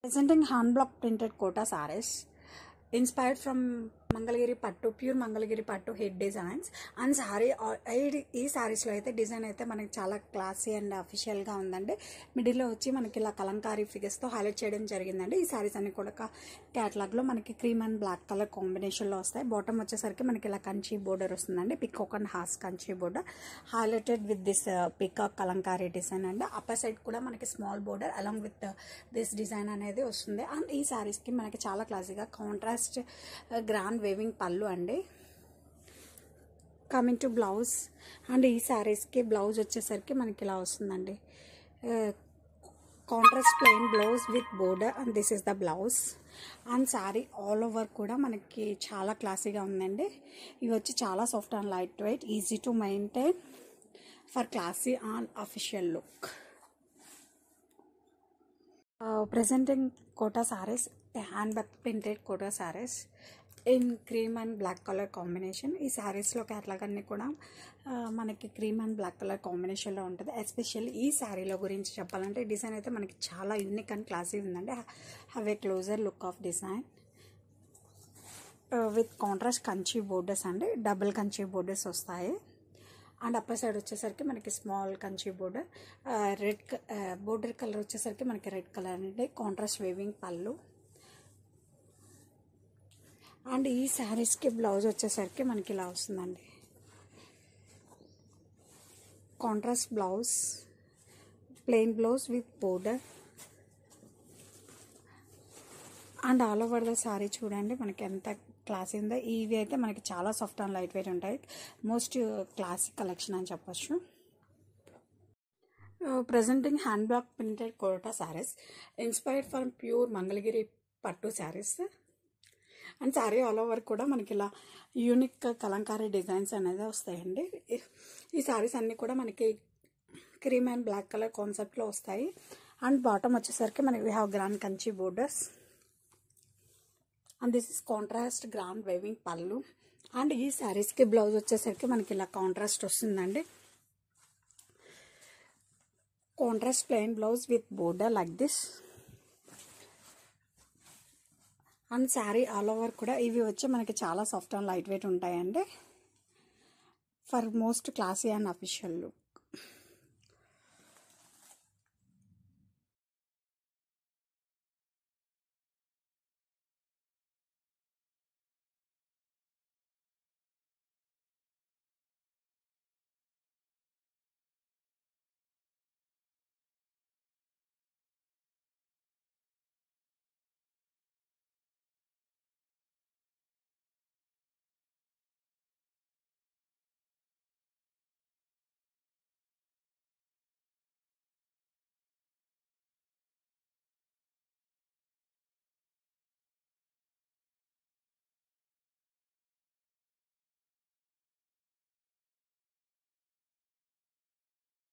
Presenting hand block printed kota sarees inspired from Mangalagiri Pattu, pure Mangalagiri Pattu head designs and saree ఈ సారీస్ లో అయితే design అయితే మనకి చాలా క్లాసీ అండ్ అఫీషియల్ గా ఉందండి. మిడిల్ లో వచ్చి మనకి ఇలా కలంకారీ ఫిగర్స్ తో హైలైట్ చేయడం జరిగిందండి. ఈ సారీస్ అన్ని కూడా కేటలాగ్ లో మనకి cream and black colour combination లో వస్తాయి. బాటమ్ వచ్చేసరికి మనకి ఇలా కంచి బోర్డర్ వస్తుందండి. పికాక్ అండ్ హాస్ Kanchi border highlighted with this peacock Kalamkari design అండి. అప్పర్ సైడ్ కూడా మనకి small border along with this design అనేది వస్తుంది. అండ్ ఈ సారీస్ కి మనకి చాలా క్లాసీగా కాంట్రాస్ట్ గ్రాండ్ వేవింగ్ పళ్ళు అండి. కమింగ్ టు బ్లౌజ్ అండ్ ఈ శారీస్కి బ్లౌజ్ వచ్చేసరికి మనకి ఇలా వస్తుందండి. Contrast plain blouse with border and this is the blouse. And sari all over కూడా మనకి చాలా క్లాసీగా ఉందండి. ఇవి వచ్చి చాలా soft and light wait, easy to maintain for classy and official look. Presenting kota sarees, a handbag printed kota sarees in cream and black color combination. ఈ శారీస్లో కేటలాగ్ అన్ని కూడా మనకి క్రీమ్ అండ్ బ్లాక్ కలర్ కాంబినేషన్లో ఉంటుంది. Especially ఈ శారీలో గురించి చెప్పాలంటే డిజైన్ అయితే మనకి చాలా యూనిక్ అండ్ క్లాసీ ఉందండి. Have a closer look of design with contrast Kanchi borders అండి. డబుల్ కంచి బోర్డర్స్ వస్తాయి. అండ్ అప్పర్ సైడ్ వచ్చేసరికి మనకి small Kanchi border, red border colour వచ్చేసరికి మనకి రెడ్ కలర్ అనేది కాంట్రాస్ట్ వేవింగ్ పళ్ళు. అండ్ ఈ శారీస్కి బ్లౌజ్ వచ్చేసరికి మనకి ఇలా వస్తుందండి. Contrast blouse, plain blouse with border. And all over the sari చూడండి మనకి ఎంత క్లాసీ ఉందో. ఇవి అయితే మనకి చాలా సాఫ్ట్ అండ్ లైట్ వెయిట్ ఉంటాయి. మోస్ట్ క్లాసిక్ కలెక్షన్ అని చెప్పొచ్చు. Presenting hand block printed Kota saris inspired from pure Mangalagiri పట్టు saris. And sari all over కూడా మనకి ఇలా యూనిక్ కలంకారీ డిజైన్స్ అనేది వస్తాయండి. ఈ శారీస్ అన్నీ కూడా మనకి క్రీమ్ అండ్ బ్లాక్ కలర్ కాన్సెప్ట్లో వస్తాయి. అండ్ బాటమ్ వచ్చేసరికి మనకి we have grand Kanchi borders and this is contrast grand weaving పళ్ళు. అండ్ ఈ శారీస్కి బ్లౌజ్ వచ్చేసరికి మనకి ఇలా కాంట్రాస్ట్ వస్తుందండి. Contrast plain blouse with border like this. And sari all over కూడా ఇవి వచ్చి మనకి చాలా సాఫ్ట్ అండ్ లైట్ వెయిట్ ఉంటాయండి for most classy and official look.